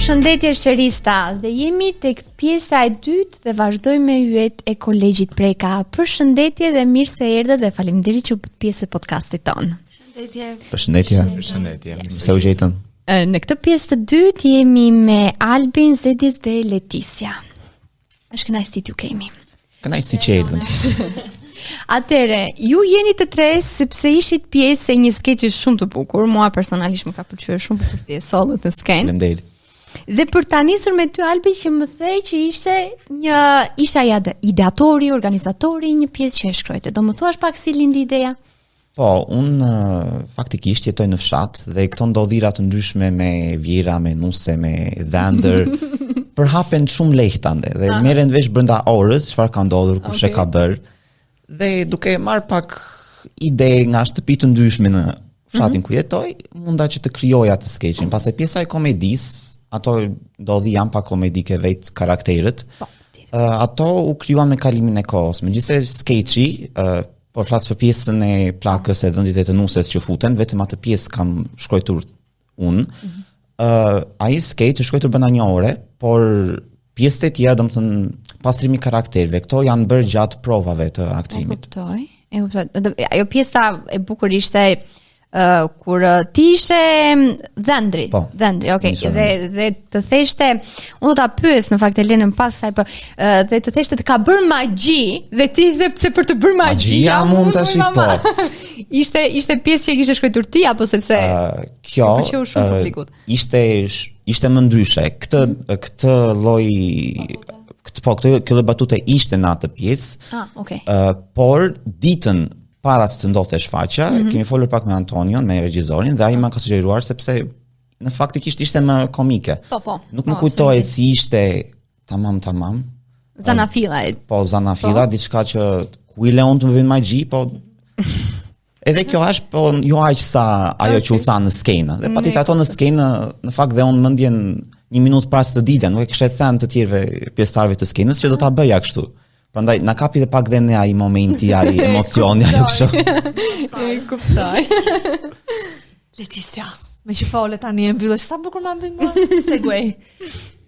Përshëndetje Sherista, dhe jemi tek pjesa e dytë dhe vazhdojmë me yjet e kolegjit Preka. Përshëndetje dhe mirë se erdhe dhe faleminderit që pjesë e podcastit ton. Përshëndetje. Se u gjetën? Në këtë pjesë të dytë jemi me Albin, Zedis dhe Leticia. Është kënaqësi t'ju kemi. Kënaqësi që erdhëm. Atëre, ju jeni të tre sepse ishit pjesë e një skeçi shumë të bukur. Mua personalisht më ka pëlqyer shumë bukur si e sollët në skenë. Faleminderit. Dhe për ta nisur me ty Albi që më thej që ishte aja ideatori, organizatori një pjesë që e shkruajte. Do më thuash pak si lindi ideja? Po, unë faktikisht jetoj në fshat dhe këto ndodhira të ndryshme me vjera, me nuse, me dhëndër, përhapen shumë lehtande dhe merren vesh brenda orës çfarë ka ndodhur, kush e ka bërë. Dhe duke marr pak ide nga shtëpi të ndryshme në fshatin ku jetoj, munda që të krijoj atë skeçin. Pastaj pjesa e komedisë, ato ndodhi janë pa komedike vetë karakterët. Ato u krijuan me kalimin e kohës. Megjithëse skeçi, po flas për pjesën e plakës e dhëndit e të nuses që futen, vetëm atë pjesë kam shkruar unë. Ai skeç është shkruar brenda një ore, por pjesët e tjera, domethënë pastrimi karakterëve, këto janë bërë gjatë provave të aktrimit. E kuptoj. Ajo pjesa e bukur ishte kur ti ishe dhëndri. Dhëndri, okay. Dhe të theshte, unë do ta pyes në fakt Elenën pas saj, po dhe të theshte të ka bërë magji dhe ti dhe pse për të bërë magjia mund tash po. Ishte pjesë që kishe shkruar ti apo sepse kjo ishte më ndryshe. Këtë lloj kjo batute ishte në atë pjesë. Okay. Por ditën para se të ndodhte shfaqja, kemi folur pak me Antonion, me regjisorin, dhe ai më ka sugjeruar sepse në faktikisht ishte më komike. Nuk më kujtohet si ishte tamam. Zanafilla. Zanafilla, diçka që ku i leon të më vjen magji, po edhe kjo është, po jo aq sa ajo që u tha në skenë. Dhe patjetër ato në skenë, në fakt dhe unë mendjen një minutë para se të dilja, nuk e kisha thënë të tjerëve pjesëtarëve të skenës që do ta bëja kështu. Prandaj na kapi dhe pak dhe ne ai momenti, ai emocioni, ajo kështu. E kuptoj. Leticia, me që fole tani e mbyllë, sa bukur ma bëjmë segway.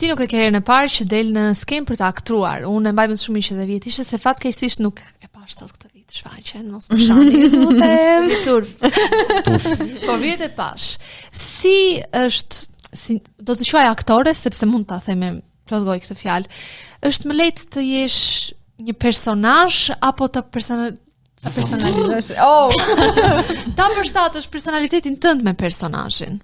Ti nuk e ke herën e parë që del në skenë për të aktruar. Unë e mbaj me shumë ishte dhe vjetë, ishte se fatkeqësisht nuk e pash tot këtë vit shfaqen, mos më shani, lutem. Turf. Po vjetë e pash. Si është, do të quaj aktore, sepse mund ta them me plot gojë këtë fjalë. Është më lehtë të jesh një personazh apo të personalizosh? Ta përshtatësh personalitetin tënd me personazhin.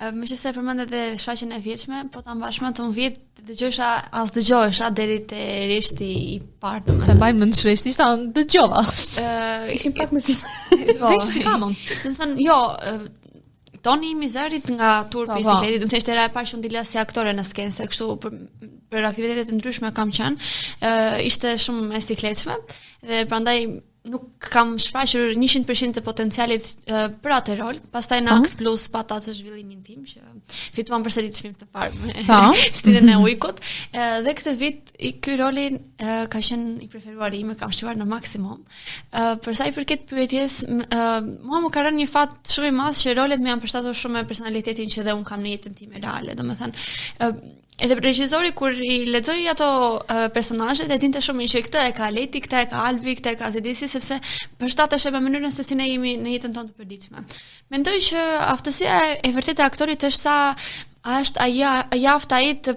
Meqenëse përmend edhe shfaqjen e vjetshme, po ta mbash më të vjet dëgjohesha deri te rishti i parë. Se mbaj mend shreshti, ishta dëgjova. Ishin pak më si. Veshti kamon. Do të thënë, jo, Toni Mizerit nga turpi i sikletit, do të thënë era e parë që ndila si aktore në skenë, se kështu për aktivitete të ndryshme kam qenë, ishte shumë e sikletshme dhe prandaj nuk kam shfaqur 100% të potencialit për atë rol. Pastaj në Akt Plus pata atë zhvillimin tim që fituam përsëri çmim të parë me stilin e Ujkut. Dhe këtë vit ky roli ka qenë i preferuar im, kam shtuar në maksimum. Për sa i përket pyetjes, mua më ka rënë një fat shumë i madh që rolet më janë përshtatur shumë me personalitetin që dhe un kam në jetën time reale. Domethënë, edhe regjizori kur i lexoi ato personazhet e dinte shumë që këtë e ka Leti, këtë e ka Albi, këtë e ka Zedisi, sepse përshtateshe me mënyrën se si ne jemi në jetën tonë të përditshme. Mendoj që aftësia e vërtetë e aktorit është sa është jafta ai të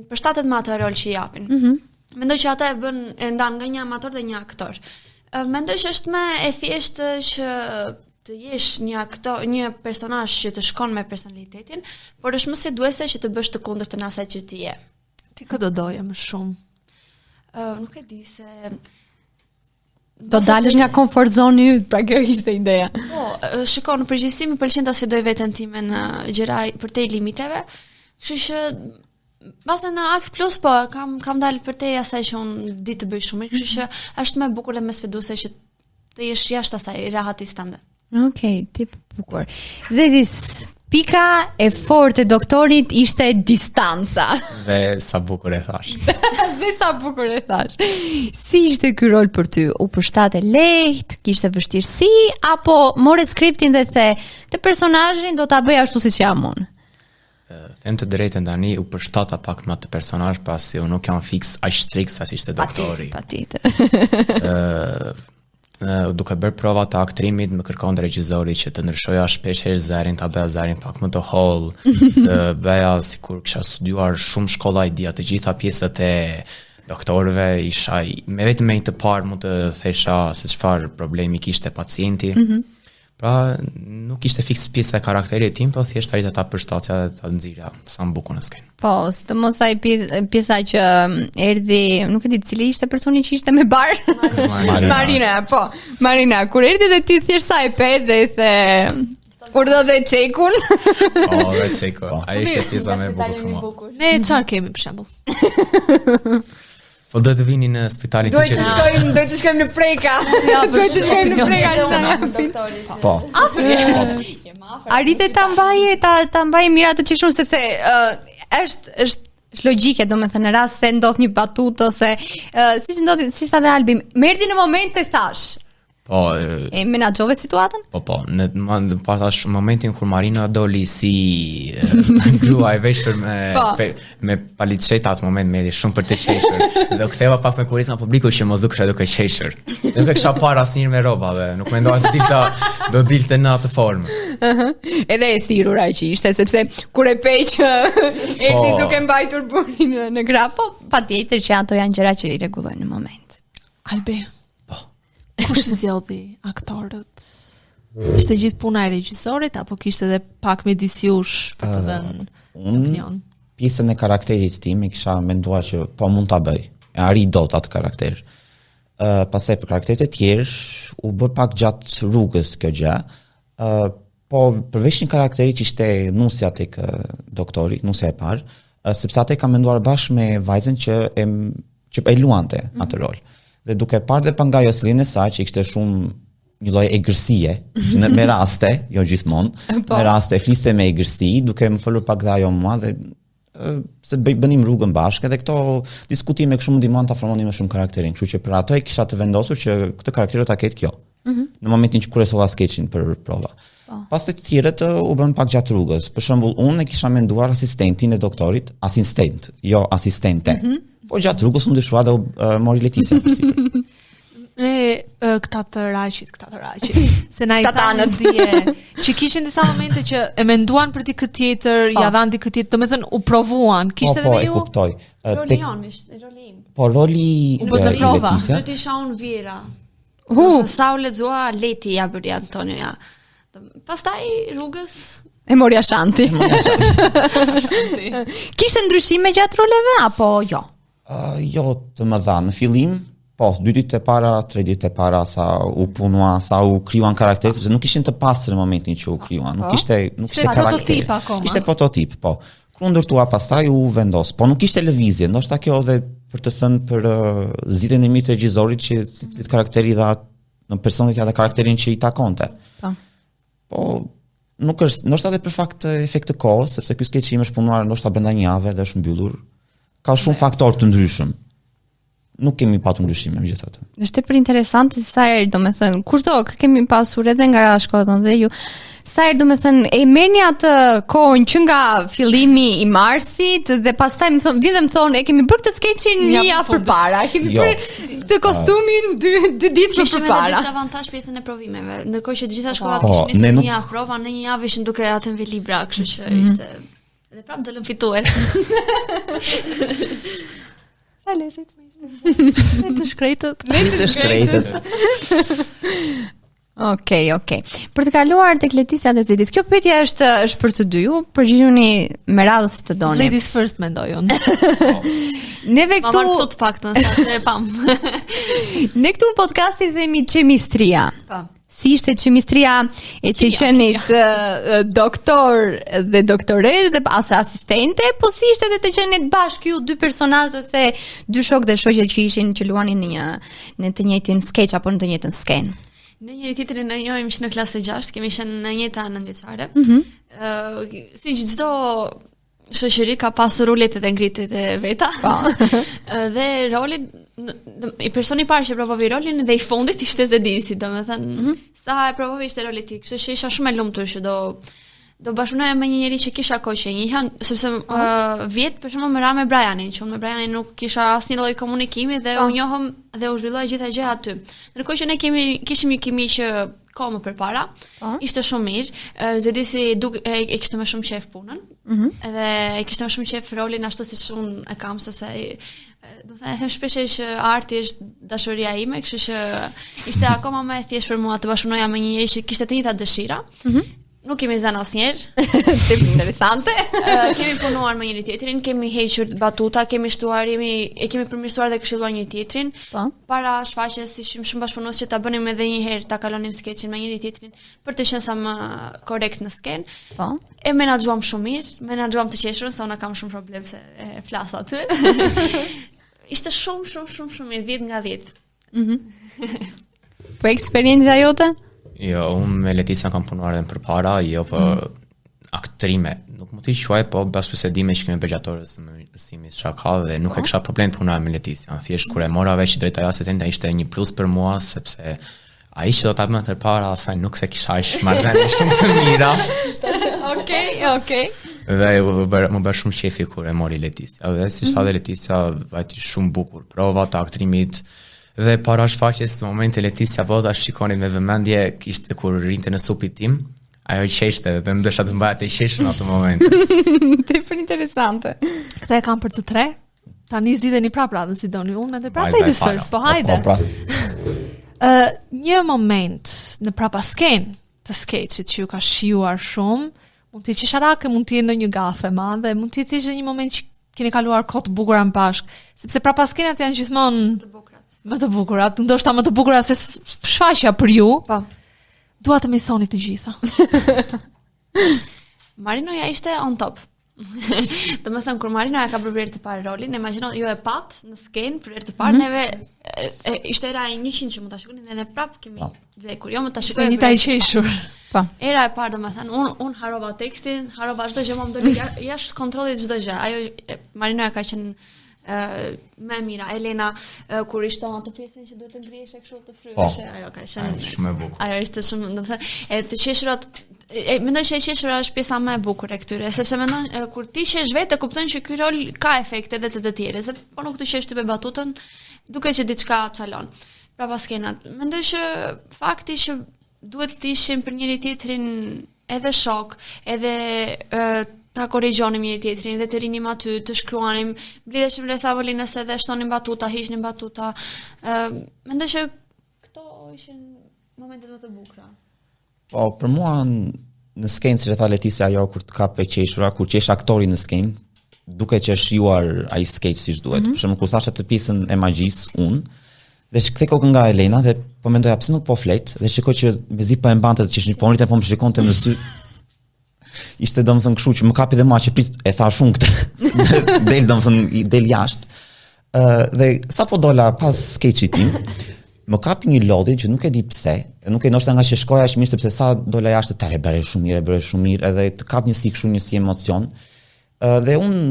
përshtatet me atë rol që i japin. Mendoj që ata e ndan nga një amator dhe një aktor. Mendoj që është më e thjeshtë që të jesh një personazh që të shkon me personalitetin, por është më seduese që të bësh të kundërtën asaj që ti je. Ti këtë do doje më shumë? Nuk e di se do dalësh nga comfort zone yt, pra kjo ishte ideja. Po, shikoj, në përgjithësi më pëlqen ta sfidoj veten time në gjëra përtej limiteve, kështu që Basta në Akt Plus, po, kam dalë përtej asaj që unë di të bëj shumë, kështu që është më bukur dhe më sfiduese që të jesh jashtë asaj rahatis tënde. Okej, tip bukur. Zedis, pika e fortë e doktorit ishte distanca. Dhe sa bukur e thash. Si ishte ky rol për ty? U përshtate lehtë, kishte vështirësi apo more skriptin dhe the, "Të personazhin do ta bëj ashtu siç jam unë"? them të drejtën tani u përshtata pak më të personazh pasi unë nuk jam fiks aq strikt sa ishte doktori. Patjetër. Duke bërë prova të aktrimit më kërkon regjizori që të ndryshoja shpesh herë zërin, ta bëja zërin pak më të holl, të bëja sikur kisha studiuar shumë shkolla idea të gjitha pjesët e doktorëve, isha me vetëm me një të parë mund të thesha se çfarë problemi kishte pacienti. Pra nuk ishte fiks pjesa e karakterit tim, po thjesht arrita ta përshtatja dhe ta nxirja sa më bukur në skenë. Po, sidomos ai pjesa që erdhi, nuk e di cili ishte personi që ishte me bar. Marina, po. Marina, kur erdhi dhe ti thjesht sa e pe dhe i the urdhë dhe çekun. Po, dhe çekun. Ai ishte pjesa më e bukur për mua. Ne çfarë kemi për shembull? Po do të vini në spitalin Do të shkojmë në Preka. Do të shkojmë në Preka. Po. Arrite ta mbaje mira të qeshur sepse është logjike, domethënë në rast se ndodh një batutë ose siç ndodhi, siç tha dhe Albi, më erdhi në moment të thash. Po, e menaxhove situatën? Po, në patash momentin kur Marina doli si grua e veshur me paliceta atë moment me shumë për të qeshur. Dhe u ktheva pak me kurizma publikut që mos dukej duke qeshur. Se nuk e kisha parë asnjëherë me rroba dhe nuk mendova se do dilte në atë formë. Edhe e thirrur ai që ishte sepse kur e pe që erdhi duke mbajtur burin në grap, po patjetër që ato janë gjëra që i rregullojnë në moment. Albi. Kush zgjodhi aktorët? Ishte gjithë puna e regjisorit apo kishte edhe pak midis jush për të dhënë opinion? Pjesën e karakterit tim e kisha menduar që po mund ta bëj. E arri dot atë karakter. Pastaj për karakteret e tjerë u bë pak gjatë rrugës kjo gjë. Po përveç një karakteri që ishte nusja tek doktori, nusja e parë, sepse atë kam menduar bashkë me vajzën që e luante atë rol. Dhe duke parë dhe pa nga Jocelyn e saj që ishte shumë një lloj egërsie, me raste, jo gjithmonë, me raste fliste me egërsi, duke më folur pak dhe ajo mua dhe se bënim rrugën bashkë dhe këto diskutime kështu më ndihmon ta formonim më shumë karakterin, kështu që për ato e kisha të vendosur që këtë karakter ta ketë kjo. Në momentin që kur e solla skeçin për prova. Pas të tjerët u bën pak gjatë rrugës. Për shembull, unë e kisha menduar asistentin e doktorit, asistent, jo asistente. Po gjatë rrugës u ndryshua dhe mori Leticia përsipër. Këta të raqit. Se na i thanë dje që kishin disa momente që e menduan për dikë tjetër, ja dhanë dikë tjetër, domethënë u provuan. Kishte edhe ju? Po, e kuptoj. Roli im. Po roli u bë në prova. Do të isha unë Vira. Sa u lexua Leti ja bëri Antonio ja. Pastaj rrugës e mori Ashanti. Kishte ndryshime gjatë roleve apo jo? Jo të më dha në fillim, po 2 ditë e para, 3 ditë e para sa u punua, sa u krijuan karakterë, sepse nuk ishin të pastër në momentin që u krijuan, nuk ishte karakter. Ishte prototip, po. Kur u ndërtua pastaj u vendos, po nuk ishte lëvizje, ndoshta kjo edhe për të thënë për zgjidhjen e mirë të regjisorit që cilit karakteri dha në personit ja dhe karakterin që i takonte. Po nuk është, ndoshta edhe për fakt efekt të kohës, sepse ky skeç im është punuar ndoshta brenda një jave dhe është mbyllur. Ka shumë faktorë të ndryshëm. Nuk kemi patur ndryshime megjithatë. Është tepër interesante sa herë, domethënë, kushdo kemi pasur edhe nga shkolla tonë dhe ju. Sa herë domethënë e merrni atë kohën që nga fillimi i marsit dhe pastaj më thonë, vjen dhe më thonë, e kemi bërë këtë skeçin një javë përpara. Kemi bërë të kostumin 2 ditë më përpara. Kishim avantazh pjesën e provimeve. Ndërkohë që të gjitha shkollat kishin nisur një javë prova, në një javë ishin duke atë në libra, kështu që ishte dhe prapë do lëm fituar. Lesit më ishte. Me të shkretët. Okej. Për të kaluar tek Leticia dhe Zedis, kjo pyetje është për të dy ju, përgjigjuni me radhë si të doni. Ladies first mendoj unë. Neve këtu Ma marrë të faktën, sa të e pam. Ne këtu në podcasti themi qemistria. Si ishte qemistria e të qenit doktor dhe doktoresh dhe asistente, po si ishte dhe të qenit bashkë ju 2 personazhe ose 2 shok dhe shoqe që ishin që luanin në të njëjtin skeç apo në të njëjtën skenë? Në njëri tjetrin e njohim që në klasë të 6, kemi qenë në njëta nënvjeçare. Si çdo shoqëri ka pasur ruletet e ngritit e veta. Dhe rolin i personi parë që provovi rolin dhe i fundit ishte Zedisi, domethënë sa e provovi ishte roli i tij. Kështu që isha shumë e lumtur që do bashkëpunoja me një njerëz që kisha kohë që njihen, sepse vjet për shembull me Rame Brianin, që unë me Brianin nuk kisha asnjë lloj komunikimi dhe u njohëm dhe u zhvilloi gjithë gjëja aty. Ndërkohë që ne kishim një kimi që ka më përpara, ishte shumë mirë. Zedisi e kishte më shumë qejf punën. Edhe e kishte më shumë qejf rolin ashtu siç unë e kam, sepse do të them shpesh që arti është dashuria ime, kështu që ishte akoma më e thjeshtë për mua të bashkëpunoja me një njerëz që kishte të njëjtat dëshira. Nuk kemi zënë asnjëherë. Tip interesante. Kemi punuar me njëri tjetrin, kemi hequr batuta, kemi shtuar, e kemi përmirësuar dhe këshilluar njëri tjetrin. Para shfaqjes ishim shumë bashkëpunues që ta bënim edhe një herë, ta kalonim skeçin me njëri tjetrin për të qenë sa më korrekt në skenë. E menaxhuam shumë mirë, menaxhuam të qeshurën, sa unë kam shumë problem se e flas aty. Ishte shumë mirë, 10 nga 10. Po eksperjenca jote? Jo, unë me Leticia kam punuar edhe përpara, jo për aktrime. Nuk mund t'i quaj, po bas për se dime që kemi përgjatorës në mësimit çka ka dhe nuk e kisha problem të punuar me Leticia. Thjesht kur e mora veç që dojta ja se tenta ishte një plus për mua, sepse ai që do ta bënte përpara asaj nuk se kisha ish marrëdhënie shumë të mira. Okej. Dhe më bërë shumë qefi kur e mori Leticia. Dhe si shta dhe Leticia vajti shumë bukur. Prova të aktrimit dhe para shfaqjes në momente Leticia po ta shikonin me vëmendje kishte kur rinte në supit tim, ajo qeshte dhe më dësha të mbahet e qeshën në atë moment. Tepër interesante. Këta e kam për të tre. Tani zgjidheni prapë radhën si doni. Unë me të prapë ladies first, po hajde. Një moment në prapa skenë të skeçit që ju ka shijuar shumë, mund të qesharake, mund të jetë në një gafe madhe, mund të jetë një moment që keni kaluar kohë të bukura në bashk, sepse prapa skenat janë gjithmonë më të bukurat, ndoshta më të bukurat se shfaqja për ju. Po. Dua të më thoni të gjitha. Marinoja ishte on top. Të më thënë, kur Marinoja ka bërë të parë rolin, imagjino jo e pat në skenë për të parë, neve ishte era e 100 që mund ta shikonin dhe ne prapë kemi vdekur. Jo më ta shikojmë. Një ta i qeshur. Po. Era e parë, domethënë, unë harova tekstin, harova çdo gjë, më doli jashtë kontrollit çdo gjë. Ajo Marinoja ka qenë më mira. Elena kur ishte atë pjesën që duhet të ngrihesh kështu të fryesh, ajo ka qenë shumë e bukur. Ajo ishte shumë, domethënë, e të qeshurat mendoj që e qeshura është pjesa më e bukur e këtyre, sepse mendoj kur ti qesh vetë kupton që ky rol ka efekte edhe të tjera, se po nuk të qesh ty me batutën, duket që diçka çalon. Pra pas skenat, mendoj që fakti që duhet të ishim për njëri tjetrin edhe shok, edhe ta korrigjonim njëri tjetrin dhe të rinim aty, të shkruanim, blidheshim rreth tavolinës edhe shtonim batuta, hiqnim batuta. Mendoj që këto ishin momentet më të bukura. Po, për mua në skenë, si që tha Leticia, ajo kur të kap e qeshura, kur qesh aktori në skenë, duke që është juar ai skeç siç duhet. Për shembull kur thashë të pjesën e magjisë unë, dhe kthej kokën nga Elena dhe po mendoja pse nuk po flet, dhe shikoj që mezi po e mbante të qesh një ponit e po më shikonte në sy. Ishte domethënë kështu që më kapi dhe mua që prit e tha shumë këtë. del jashtë. Dhe sapo dola pas skeçit tim, më kapi një lodhje që nuk e di pse, nuk e ndoshta nga që shkoja është mirë sepse sa dola jashtë tare bëre shumë mirë, edhe të kap një si emocion. Dhe unë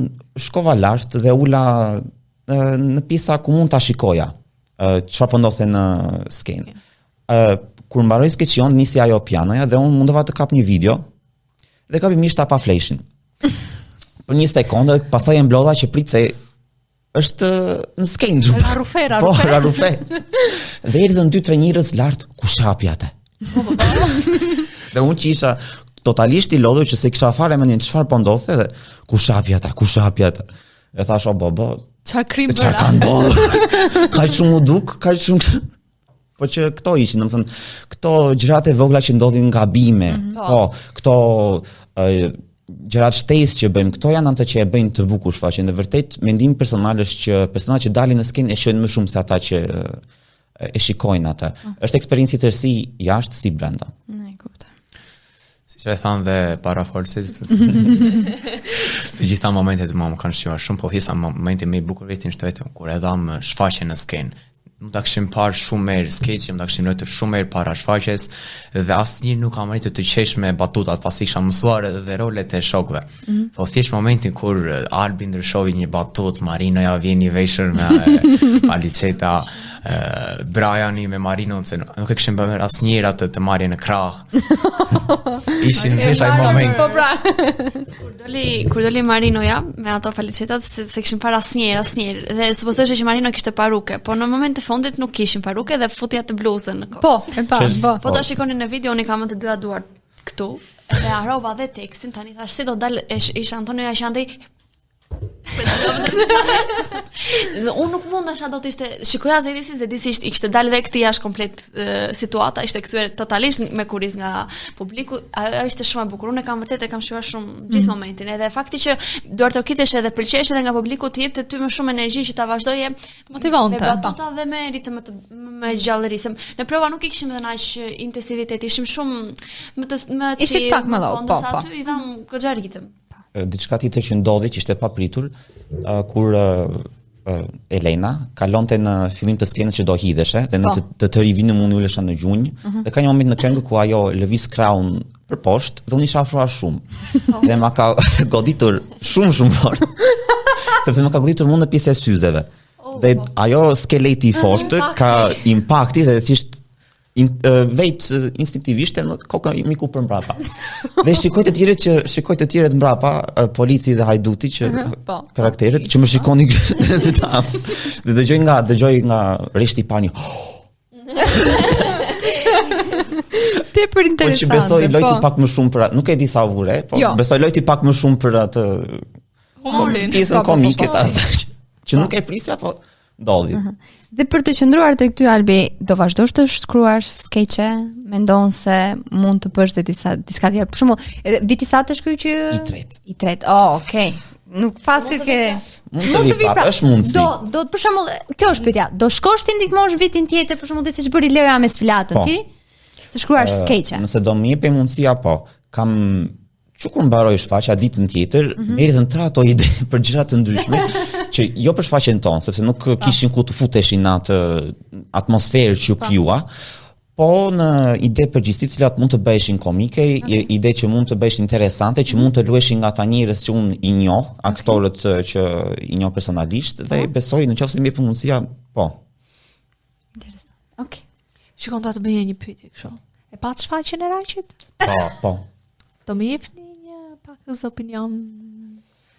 shkova lart dhe ula në pjesa ku mund ta shikoja çfarë po ndodhte në skenë. Kur mbaroi skeçion, nisi ajo pianoja dhe unë mundova të kap një video dhe kapimisht ta pa fleshin. Për një sekondë, pastaj e mblodha që prit se është në skenë. Rarufe. Dhe erdhën 2-3 njerëz lart, kush hapi atë? Dhe unë që isha totalisht i lodhur që se kisha fare mendjen çfarë po ndodhte dhe kush hapi atë? E thash o bobo, çfarë krim bëra? Çfarë ka ndodhur? Kaq shumë u duk, kaq shumë. Po që këto ishin, domethënë, këto gjërat e vogla që ndodhin nga gabime. Po, këto gjërat shtesë që bëjmë, këto janë ato që e bëjnë të bukur shfaqjen. Dhe vërtet mendimi personal është që personat që dalin në skenë e shohin më shumë se ata që e shikojnë atë. Është eksperiencë tërësi jashtë si brenda. Ne kuptoj. Siç e thanë dhe para folësit. Të gjitha momentet më kanë shqyuar shumë, po hisa momenti më i bukur vetin shtetë kur e dham shfaqjen në skenë. Më ta kishim parë shumë mirë skeçin, më ta kishim luajtur shumë mirë para shfaqjes dhe asnjë nuk kam arritur të qesh me batutat pasi kisha mësuar edhe rolet e shokëve. Po thjesht momentin kur Albi ndryshovi një batut, Marinoja vjen i veshur me paliceta, Briani me Marinon se nuk e kishin bërë asnjëra të marrje në krah. Ishin thjesht ai moment. Po pra. Kur doli Marinoja me ato falicetat se kishin parë asnjëherë dhe supozoj që Marino kishte paruke, po në moment të fundit nuk kishin paruke dhe futi atë bluzën në kokë. Po, e pa. Po ta shikoni në video, unë kam të dyja duart këtu dhe harrova dhe tekstin, tani thash si do dal ish Antonio Jandej. Unë nuk mundash do të ishte shikoja Zedisi i kishte dalë dhe këti jashtë komplet situata, ishte kthyer totalisht me kuriz nga publiku. Ajo ishte shumë e bukur. Unë kam shikuar shumë gjithë momentin, edhe fakti që duart të kitesh edhe pëlqesh edhe nga publiku të jepte ty më shumë energji që ta vazhdoje motivonte. Me batuta dhe me ritëm më gjallërisëm. Në prova nuk i kishim edhe aq intensivitet, ishim shumë më ishit pak më lodh, po. Aty i dham goxha ritëm. Diçka tjetër që ndodhi që ishte papritur kur Elena kalonte në fillim të skenës që do hidheshe dhe në të rivinë mund ulesha në gjunjë dhe ka një moment në këngë ku ajo lëviz kraun për poshtë dhe unë isha afruar shumë dhe ma ka goditur shumë fort sepse më ka goditur mund në pjesë e syzeve dhe ajo skeleti i fortë ka impakti dhe thjesht instinktivisht në kokën miku për mbrapa. Dhe shikoj të tjerët mbrapa, polici dhe hajduti që karakteret që më shikoni si ta. Dhe dëgjoj nga rishti pani. Tepër interesante. Po që besoj lojti pak më shumë për nuk e di sa vure, po besoj lojti pak më shumë për atë humorin, pjesën komike të asaj që nuk e prisja, po ndodhi. Dhe për të qëndruar tek ty Albi, do vazhdosh të shkruash skeqe? Mendon se mund të bësh diçka tjetër? Për shembull, viti sa të shkruaj që I tret. Oh, okay. Nuk pasi ke mund të vi pra. Është mundsi. Do për shembull, kjo është pyetja. Do shkosh ti ndihmosh vitin tjetër për shembull siç bëri Leoja me Sfilatën ti? Të shkruash skeqe. Nëse do më jepë mundësia po. Kam kur mbaroj shfaqja ditën tjetër, merrën tra ato ide për gjëra të ndryshme që jo për shfaqjen tonë, sepse nuk kishin ku të futeshin në atë atmosferë që krijua, po në ide përgjithësi të cilat mund të bëheshin komike, ide që mund të bëheshin interesante, që mund të luheshin nga ata njerëz që unë i njoh, aktorët që i njoh personalisht dhe besoj nëse më jep mundësia, po. Interesant. Okej. Shikon ta të bëj një pyetje kështu. E pat shfaqjen e Raqit? Po. Do më jepni një pak opinion.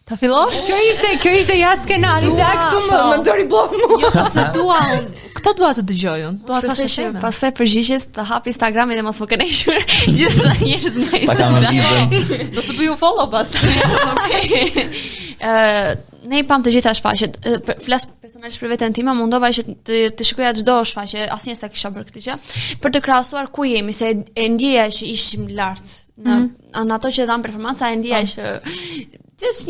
Ta fillosh? Kjo ishte jashtë skenarit, dhe këtu më dori blok mua. Jo, se dua këto dua të dëgjoj unë. Dua të thashë pastaj përgjigjes të hap Instagramin dhe mos më kënaqur gjithë njerëz në Instagram. Do të bëj follow pastaj. Okej. Ne I pam të gjitha shfaqjet. Flas personalisht për veten time, mundova që të shikoja çdo shfaqje, asnjë s'e kisha bërë këtë gjë, për të krahasuar ku jemi, se e ndjeja që ishim lart në ato që dhan performanca, e ndjeja që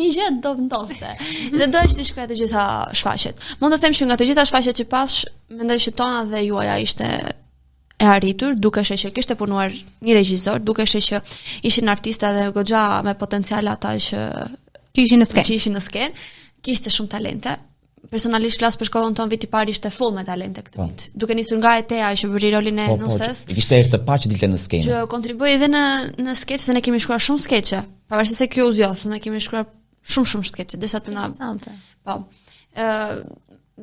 një gjë do ndodhte. Dhe doja që të shikoja të gjitha shfaqjet. Mund të them që nga të gjitha shfaqjet që pash, mendoj që tona dhe juaja ishte e arritur, dukesh që kishte punuar një regjisor, dukesh që ishin artista dhe goxha me potencial ata që ishin në skenë. Kishte shumë talente. Personalisht flas për shkollën tonë, viti I parë ishte full me talente këtë vit. Duke nisur nga Etea që bëri rolin e Nustes. I kishte herë të parë që dilte në skenë. Që kontribuoi edhe në skeç, se ne kemi shkruar shumë skeçe. Pavarësisht se kjo u zgjodh, ne kemi shkruar shumë skeçe, derisa të na. Po.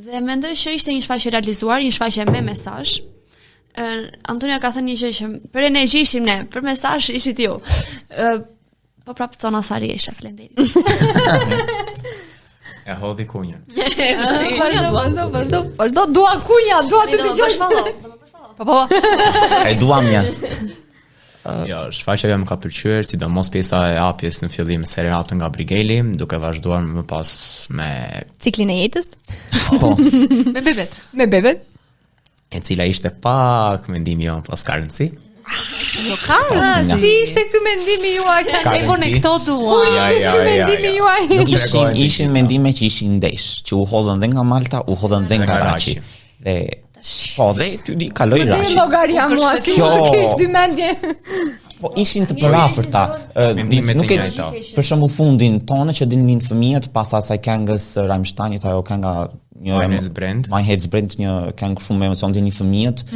Dhe mendoj që ishte një shfaqje realizuar, një shfaqje me mesazh. Antonia ka thënë një gjë që për energji ishim ne, për mesazh ishit ju. Po prapë tona Sari isha, faleminderit. E hodhi kunjën. Vazhdo, dua kunja, dua të dëgjoj. Po. Ai duam ja. Jo, shfaqja jam ka pëlqyer, sidomos pjesa e hapjes në fillim serenatën nga Brigeli, duke vazhduar më pas me ciklin e jetës. Po. Me bebet. E cila ishte pak mendimi jon pas ka rëndësi. Jo ka. Si ishte ky mendimi juaj? Ne vonë këto dua. Mendimi juaj. Ishin mendime që ishin ndesh, që u hodhën dhe nga Malta, u hodhën dhe nga Raqi. Dhe po dhe ty di kaloi Raqi. Dhe llogaria mua, si mund të kesh dy mendje. Po ishin të përafërta. Nuk e për shembull fundin tonë që dinin fëmijët pas asaj këngës Rammsteinit, ajo kënga My Head's Brand, një këngë shumë me emocion dinin fëmijët.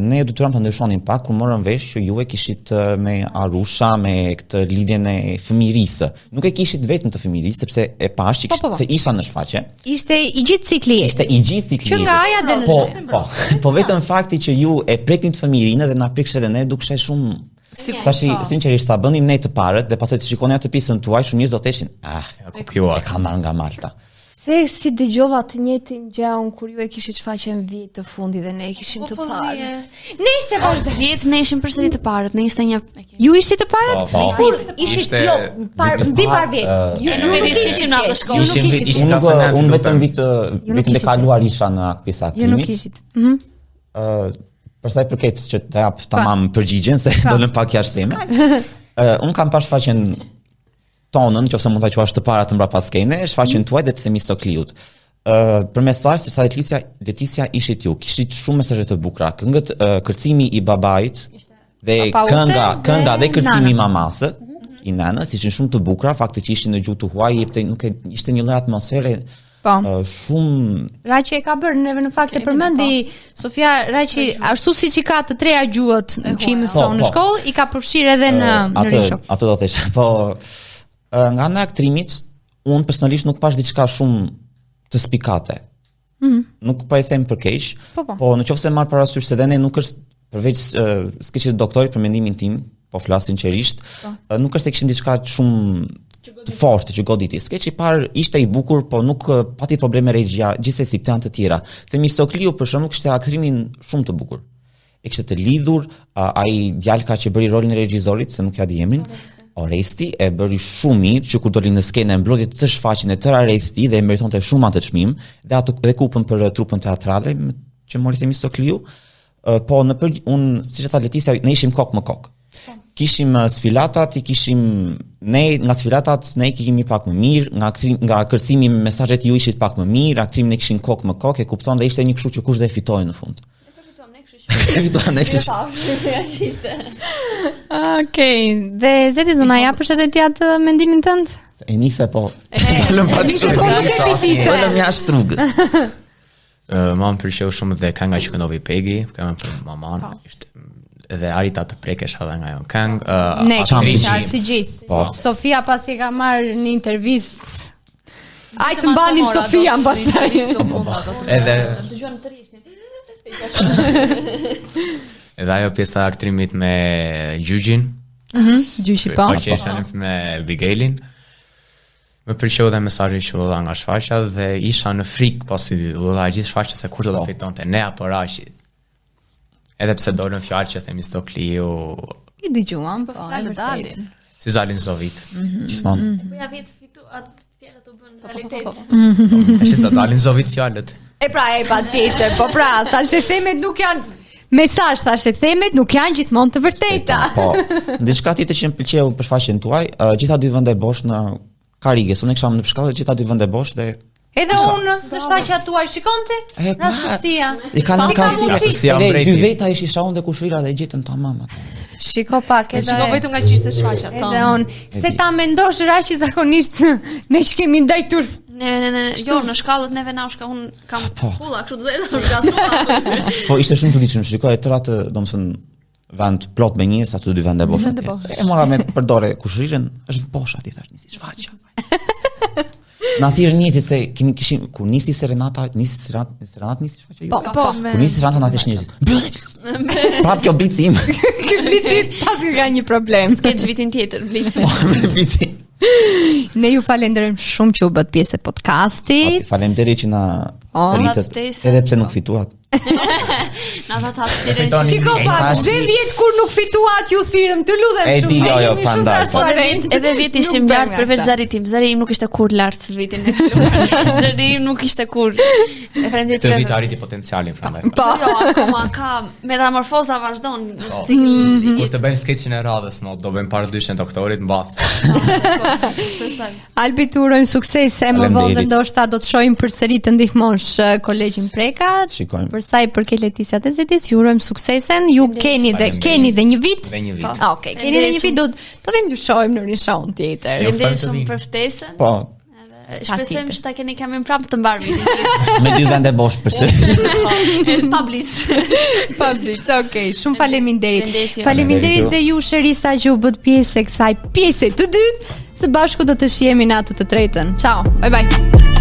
ne detyruam të ndryshonin pak kur morëm vesh që ju e kishit me Arusha, me këtë lidhjen e fëmijërisë. Nuk e kishit vetëm të fëmijërisë, sepse e pash që se isha në shfaqje. Ishte i gjithë cikli jetës. Ishte i gjithë cikli jetës. Që nga aja dhe në shfaqje. Po vetëm fakti që ju e preknit fëmijërinë dhe na prikshte edhe ne dukshte shumë tashi sinqerisht ta bënim ne të parët dhe pastaj të shikonin atë pjesën tuaj shumë njerëz do të theshin, e ka marrë nga Malta. Se si dëgjova të njëjtin gjë kur ju e kishit shfaqjen vit të fundit dhe ne kishim të parët. Nëse vazhdo. Vjet ne ishim përsëri të parët në 21. Ju ishit të parët? Ishit mbi par vjet. Ju nuk ishim në atë shkollë. Ju nuk ishit. Unë vetëm vitin e kaluar isha në pjesa aktimit. Ju nuk ishit. Për sa i përket që të jap tamam përgjigjen se dolën pak jashtë teme. Unë kam pas shfaqjen tonën, nëse mund ta quash të para të mbrapa skene, shfaqjen tuaj dhe të Themistokliut. Për mesazh të Leticia ishit ju, kishit shumë mesazhe të bukura. Këngët kërcimi i babait dhe kënga dhe kërcimi i mamasë, i nënës ishin shumë të bukura, fakti që ishin në gjuhë të huaj, nuk ishte një lloj atmosfere shumë. Raqi e ka bërë neve në fakt e përmendi Sofia Raqi ashtu siç i ka të treja gjuhët që i mëson në shkollë, i ka përfshirë edhe në rishok. Ato do të thësh. Po nga ana e aktrimit, unë personalisht nuk pash diçka shumë të spikate. Nuk po e them për keq, po nëse marr parasysh se ne nuk është përveç skeçit të doktorit për mendimin tim, po flas sinqerisht, nuk është se kishim diçka shumë të fortë që goditi. Skeçi i parë ishte i bukur, po nuk pati probleme regjia, gjithsesi të janë të tjera. Themistokliu për shembull kishte aktrimin shumë të bukur. E kishte të lidhur, ai djalka që bëri rolin e regjisorit, se nuk ja di emrin, Oresti e bëri shumë mirë, që kur doli në skenë mblodhi të shfaqjen e tëra rreth tij dhe e meritonte shumë atë çmim, dhe kupën për trupën teatrale që mori Themistokliu. Po unë siç e tha Leticia, ne ishim kok më kok. Kishim sfilatat, ne nga sfilatat ne kemi pak më mirë, nga kërcimi me mesazhet ju ishit pak më mirë, aktrimin ne kishin kok më kok, e kupton dhe ishte një kështu që kush do e fitojë në fund. E fituan ne kështu. Okej, dhe Zeti Zona ja përshëndetje atë mendimin tënd? E nise po. Lëm pak shumë. Lëm jashtë rrugës. Mam pëlqeu shumë dhe kënga që këndoi Pegi, kënga për maman, ishte edhe arita të prekesh edhe nga ajo këngë. Ne kemi qartë të gjithë. Sofia pasi ka marrë një intervistë. Ai të mbanim Sofia mbastaj. Edhe dëgjuan të rish. Edhe ajo pjesa e aktrimit me Gjyqin. Gjyqi po. Që ishin me Abigailin. Më pëlqeu dhe mesazhi që u dha nga shfaqja dhe isha në frikë pasi u dha gjithë shfaqja se kur do ta fitonte ne apo Raqi. Edhe pse dolën fjalë që Themistokliu i dëgjuam, po fjalë dalin. Si zalin Zovit. Gjithmonë. Po ja vjet fitu atë fjalë të bën realitet. Tash s'ta dalin Zovit fjalët. E patjetër, po pra, tash e themet nuk janë mesazh, tash e themet nuk janë gjithmonë të vërteta. Po. Diçka tjetër që më pëlqeu për shfaqjen tuaj, gjitha dy vende bosh në Karige, unë kisha në shkallë gjitha dy vende bosh dhe edhe unë në shfaqja tuaj shikonte rastësia. I kanë rastësia mbreti. Dy veta isha unë dhe kushira dhe gjetën tamam atë. Shiko pak edhe. Shiko vetëm nga çishte shfaqja tonë. Edhe unë, se ta mendosh Raqi zakonisht ne që kemi ndajtur. Ne, jo, në shkallët neve naushka unë kam pulla kështu të zëra shkallë. Po ishte shumë çuditshëm, shikoj tëra të, domethënë vend plot me njerëz ato dy vende bosh. E mora me përdore kushirën, është bosh aty tash nisi shfaqja. Na thirr njerëzit se kishim kur nisi Serenata, nisi shfaqja ju. Po. Kur nisi Serenata na thash njerëzit. Mbyll. Prap kjo blici im. Ky blici pasi ka një problem. Skeç vitin tjetër blici. Blici. Ne ju falenderojmë shumë që u bët pjesë e podcastit. Faleminderit që na rritët, edhe pse nuk fituat. Na dha ta hapësirën. Shiko pak, dhe vjet kur nuk fituat ju thirrëm, të lutem shumë. E di, jo, prandaj. Edhe vjet ishim lart përveç Zarit tim. Zari im nuk ishte kur lart vitin e filluar. Zari im nuk ishte kur. E faleminderit. Të vit arriti potencialin prandaj. Po, akoma ka metamorfoza vazhdon në cikël. Kur të bëjmë skeçin e radhës, do bëjmë paradyshën doktorit mbas. Albi të urojmë sukses, e më vonë ndoshta do të shohim përsëri të ndihmosh Kolegjin Prekat. Shikojmë. Për sa i përket Leticias dhe Zetis, ju urojmë suksesen. Ju keni dhe një vit. Okej, keni dhe një vit, do vim ju shohim në rishon tjetër. Faleminderit shumë për ftesën. Po. Shpresojmë që ta keni kamin prapë të mbar vitin. Me 2 vende bosh përsëri. Pa blic. Pa blic, okej. Shumë faleminderit. Faleminderit. Faleminderit dhe ju shërista që u bët pjesë e kësaj pjese të dytë. Së bashku do të shihemi natën e tretën. Ciao. Bye bye.